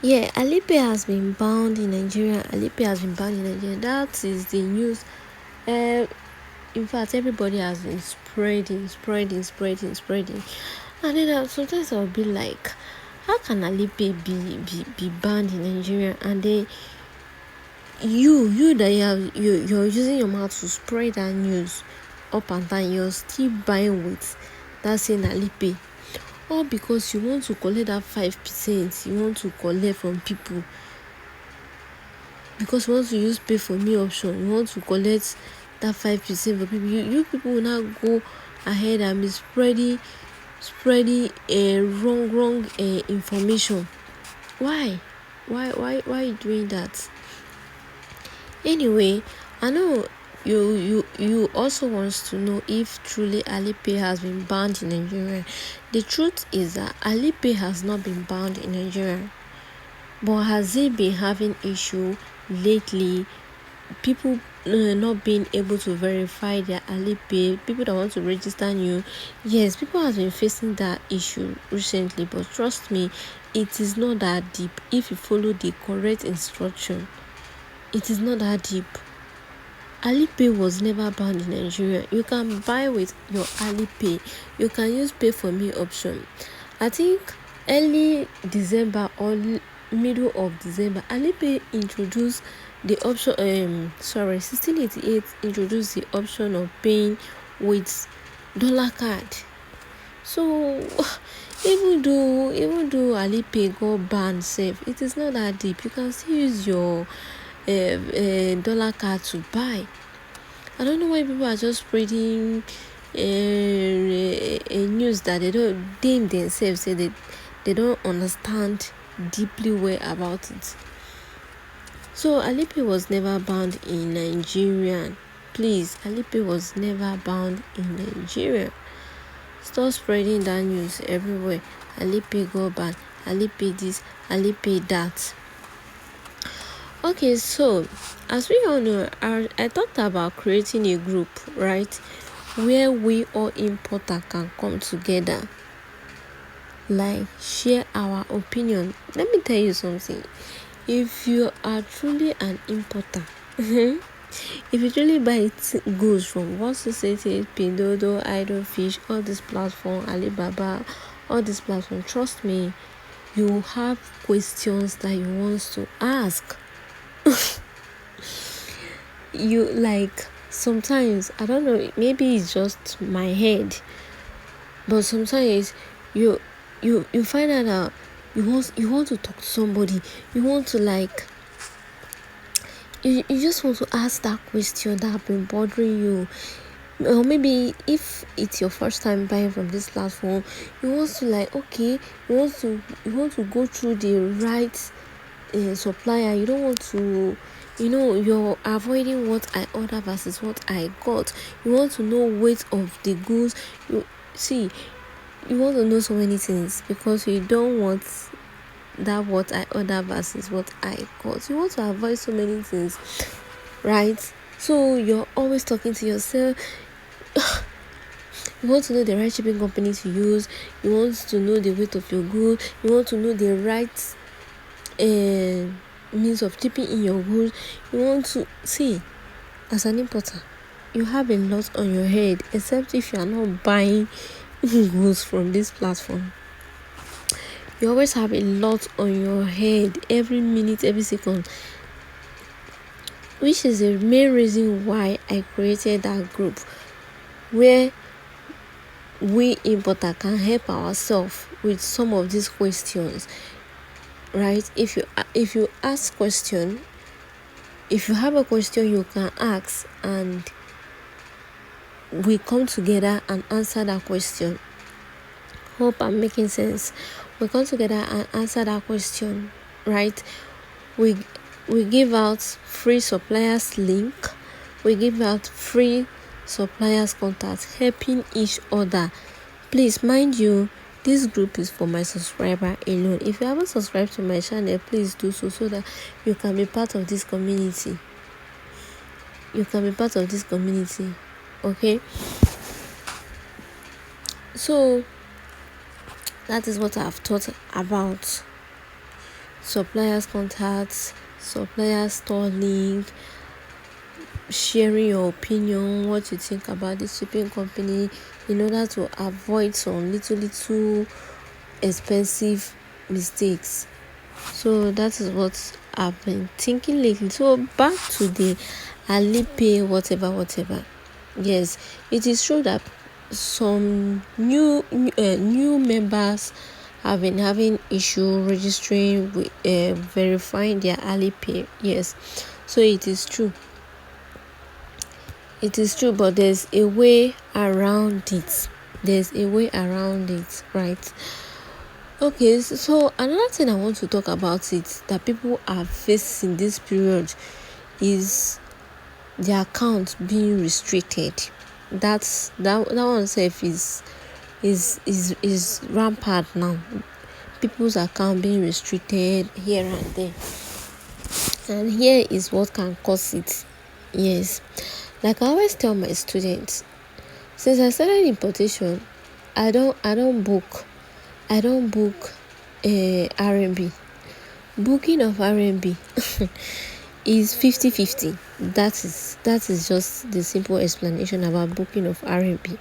Yeah, Alipay has been banned in Nigeria. Alipay has been banned in Nigeria. That is the news. In fact, everybody has been spreading. And then sometimes I'll be like, how can Alipay be banned in Nigeria? And then you that you're using your mouth to spread that news up and down, you're still buying with that same Alipay. All because you want to collect that 5% you want to collect from people, because you want to use pay for me option, you want to collect that 5% for people. You people will now go ahead and be spreading wrong information. Why are you doing that? Anyway, I know you also wants to know if truly Alipay has been banned in Nigeria. The truth is that Alipay has not been banned in Nigeria, but has it been having issue lately? People not being able to verify their Alipay, people that want to register new. Yes, people have been facing that issue recently, but trust me, it is not that deep. If you follow the correct instruction, it is not that deep. Alipay was never banned in Nigeria. You can buy with your Alipay. You can use pay for me option. I think early December or middle of December, Alipay introduced the option 1688 introduced the option of paying with dollar card. So even though Alipay got banned safe, it is not that deep. You can still use your dollar card to buy. I don't know why people are just spreading a news that they themselves say they don't understand deeply well about it. So Alipay was never banned in Nigeria. Please, Alipay was never banned in Nigeria. Stop spreading that news everywhere. Alipay go banned. Alipay this, Alipay that. Okay, so as we all know, I talked about creating a group, right, where we all importer can come together, like share our opinion. Let me tell you something. If you are truly an importer, if you truly buy goods from 168, Pindodo, Idol Fish, all this platform, Alibaba, all this platform, trust me, you have questions that you want to ask. You like, sometimes, I don't know, maybe it's just my head, but sometimes you find out that you want to talk to somebody, you want to like you just want to ask that question that have been bothering you. Or maybe if it's your first time buying from this platform, you want to like, okay, you want to go through the right supplier. You don't want to, you're avoiding what I order versus what I got. You want to know weight of the goods. You want to know so many things, because you don't want that what I order versus what I got. You want to avoid so many things, right? So you're always talking to yourself. You want to know the right shipping company to use. You want to know the weight of your good. You want to know the right means of keeping in your goods. You want to see, as an importer, you have a lot on your head, except if you are not buying goods from this platform. You always have a lot on your head, every minute, every second, which is the main reason why I created that group, where we importer can help ourselves with some of these questions, right? If you ask question, if you have a question, you can ask, and we come together and answer that question. Hope I'm making sense. We come together and answer that question, right? We give out free suppliers link. We give out free suppliers contact, helping each other. Please, mind you, this group is for my subscriber alone. If you haven't subscribed to my channel, please do so that you can be part of this community. Okay? So that is what I've thought about suppliers contacts, suppliers store link, sharing your opinion, what you think about the shipping company, in order to avoid some little expensive mistakes. So that is what I've been thinking lately. So back to the Alipay whatever. Yes, it is true that some new members have been having issue registering with verifying their Alipay. Yes, so it is true, but there's a way around it. Right? Okay, so another thing I want to talk about it that people are facing this period is their account being restricted. That one self is rampant now. People's account being restricted here and there, and here is what can cause it. Yes, like I always tell my students, since I started importation, I don't book R&B. Booking of R&B is 50-50. That is just the simple explanation about booking of R&B.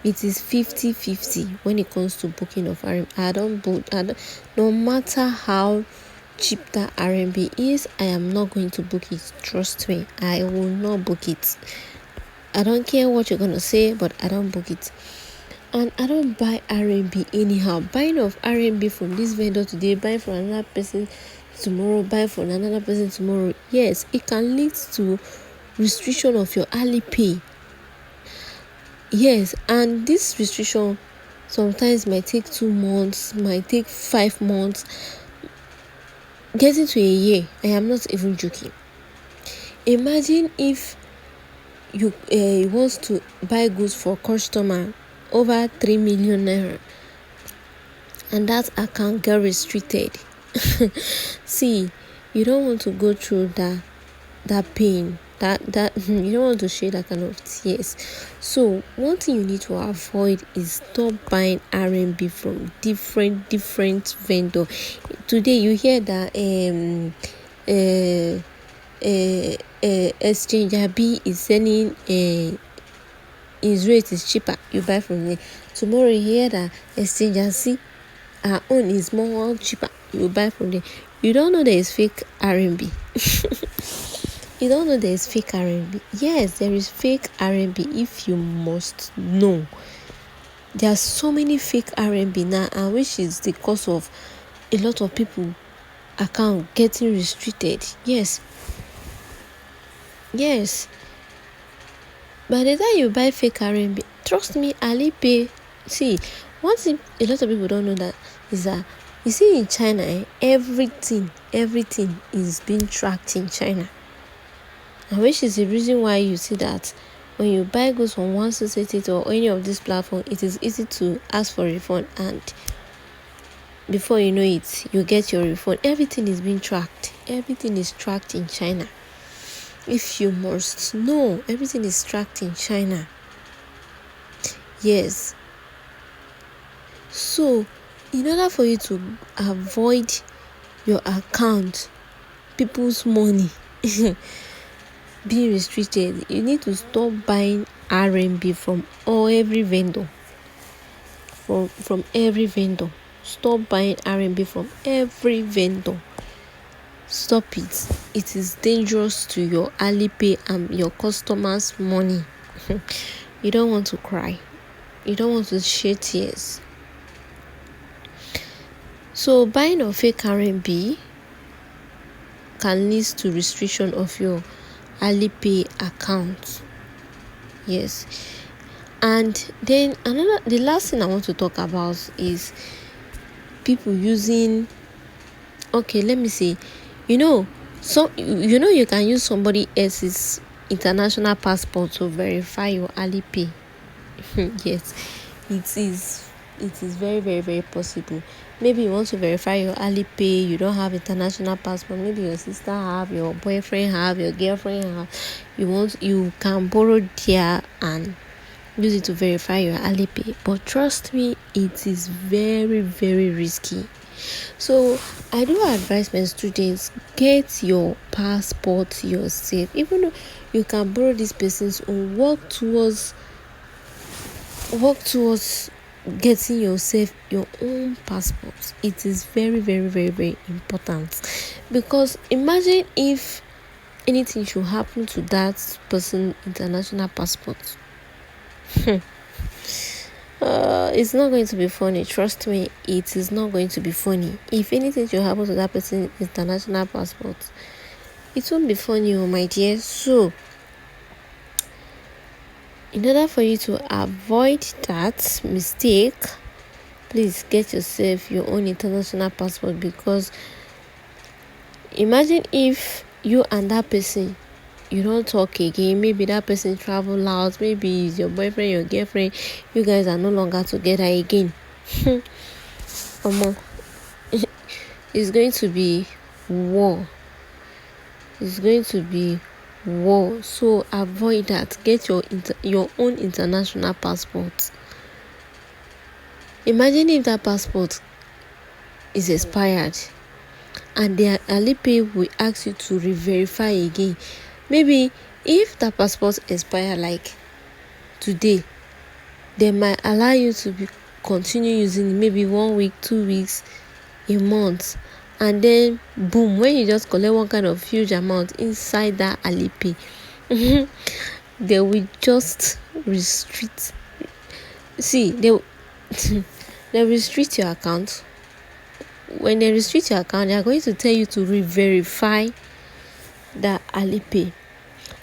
It is 50-50 when it comes to booking of R&B. No matter how cheap that R&B is, I am not going to book it. Trust me, I will not book it. I don't care what you're gonna say, but I don't book it. And I don't buy R&B anyhow. Buying of R&B from this vendor today, buying from another person tomorrow, buy from another person tomorrow. Yes, it can lead to restriction of your Alipay. Yes, and this restriction sometimes might take 2 months, might take 5 months, getting to a year. I am not even joking. Imagine if you want to buy goods for customer over 3 million naira and that account get restricted. See, you don't want to go through that pain, that you don't want to shed that kind of tears. So one thing you need to avoid is stop buying R&B from different vendor. Today you hear that Exchanger B is selling his rate is cheaper, you buy from there. Tomorrow you hear that Exchanger C, our own is more cheaper, you buy from there. You don't know there is fake R&B. You don't know there is fake R&B. Yes, there is fake R&B. If you must know, there are so many fake R&B now, and which is the cause of a lot of people account getting restricted. Yes. By the time you buy fake R&B, trust me, Alipay. See, one thing a lot of people don't know that is that, you see, in China, everything is being tracked in China, and which is the reason why you see that when you buy goods from 168 or any of this platform, it is easy to ask for a refund, and before you know it, you get your refund. Everything is being tracked. Everything is tracked in China. If you must know, everything is tracked in China. Yes. So, in order for you to avoid your account, people's money being restricted, you need to stop buying R&B from every vendor. From every vendor. Stop buying R&B from every vendor. Stop it. It is dangerous to your Alipay and your customers' money. You don't want to cry. You don't want to shed tears. So buying of fake R&B can lead to restriction of your Alipay account. Yes. And then the last thing I want to talk about is people using, okay, let me see. You can use somebody else's international passport to verify your Alipay. Yes, it is very, very, very possible. Maybe you want to verify your Alipay, you don't have international passport. Maybe your sister have, your boyfriend have, your girlfriend have. You can borrow there and use it to verify your Alipay. But trust me, it is very, very risky. So I do advise my students, get your passport yourself. Even though you can borrow this person's own, work towards getting yourself your own passport. It is very, very, very, very important, because imagine if anything should happen to that person's international passport. It's not going to be funny. Trust me, it is not going to be funny. If anything should happen to that person's international passport, it won't be funny, my dear. So in order for you to avoid that mistake, please get yourself your own international passport. Because imagine if you and that person, you don't talk again. Maybe that person travel out, maybe it's your boyfriend, your girlfriend, you guys are no longer together again. It's going to be war. It's going to be war. So avoid that. Get your own international passport. Imagine if that passport is expired and the Alipay will ask you to re-verify again. Maybe if that passport expire like today, they might allow you to continue using it, maybe 1 week, 2 weeks, a month, and then boom, when you just collect one kind of huge amount inside that Alipay, they will just restrict. They restrict your account. When they restrict your account, they are going to tell you to re-verify the Alipay.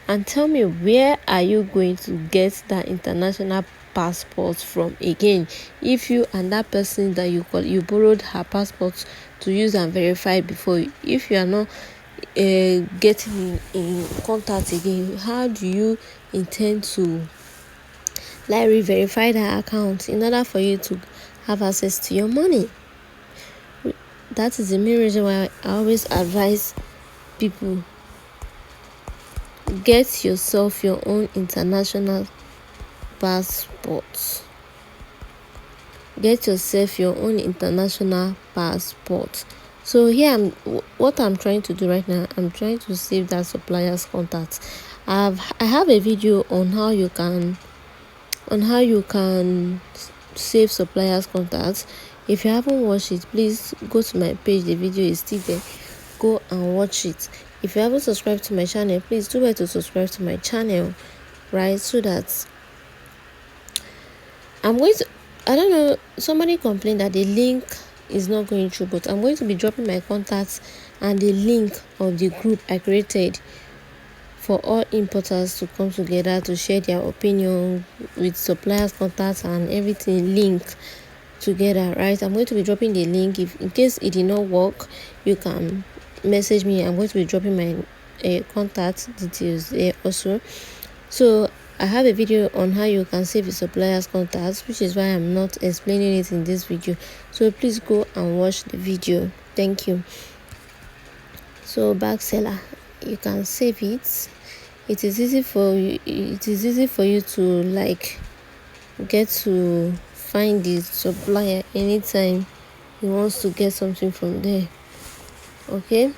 And tell me, where are you going to get that international passport from again? If you and that person that you borrowed her passport to use and verify before, if you are not getting in contact again, how do you intend to re-verify that account in order for you to have access to your money? That is the main reason why I always advise people, get yourself your own international passport. Get yourself your own international passport. So here, what I'm trying to do right now, I'm trying to save that supplier's contact. I have a video on how you can save supplier's contacts. If you haven't watched it, please go to my page. The video is still there. Go and watch it. If you haven't subscribed to my channel, please do well to subscribe to my channel, right? So that I don't know, somebody complained that the link is not going through, but I'm going to be dropping my contacts and the link of the group I created for all importers to come together to share their opinion with suppliers, contacts, and everything linked together, right? I'm going to be dropping the link. If in case it did not work, you can message me. I'm going to be dropping my contact details there also. So I have a video on how you can save your suppliers contacts, which is why I'm not explaining it in this video. So please go and watch the video. Thank you. So bag seller, you can save it. It is easy for you to get to find the supplier anytime he wants to get something from there. Okay,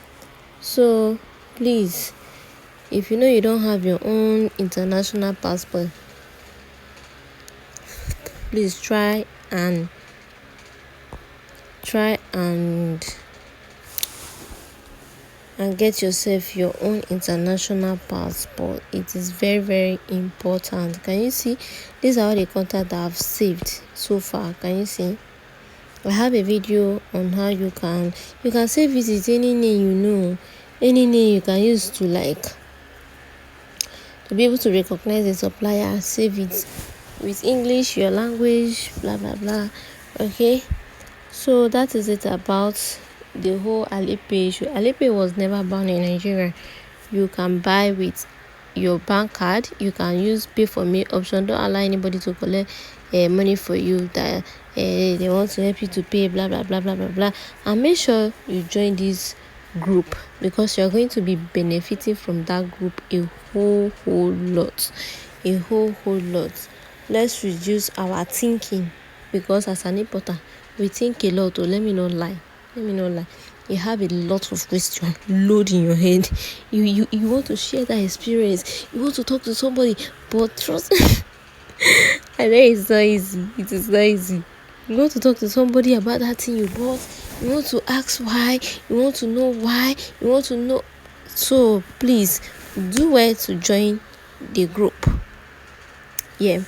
so please, if you know you don't have your own international passport, please try and get yourself your own international passport. It is very, very important. Can you see? These are all the contacts that I've saved so far. Can you see? I have a video on how you can save it with any name you know, any name you can use to be able to recognize the supplier. Save it with English, your language, blah blah blah. Okay, so that is it about the whole Alipay issue. Alipay was never banned in Nigeria. You can buy with your bank card. You can use pay for me option. Don't allow anybody to collect money for you that they want to help you to pay, blah blah blah blah blah blah. And make sure you join this group, because you're going to be benefiting from that group a whole lot. Let's reduce our thinking, because as an importer we think a lot. Let me not lie, let me not lie, you have a lot of question load in your head. You want to share that experience, you want to talk to somebody, but trust I know it's not easy. It is not easy. You want to talk to somebody about that thing you bought. You want to ask why. You want to know why. You want to know. So please do well to join the group. Yeah.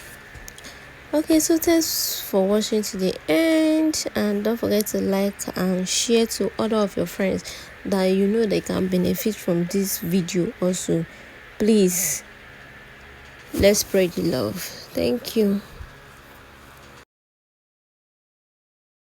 Okay, so thanks for watching to the end, and don't forget to like and share to other of your friends that you know they can benefit from this video also. Please, let's spread the love. Thank you.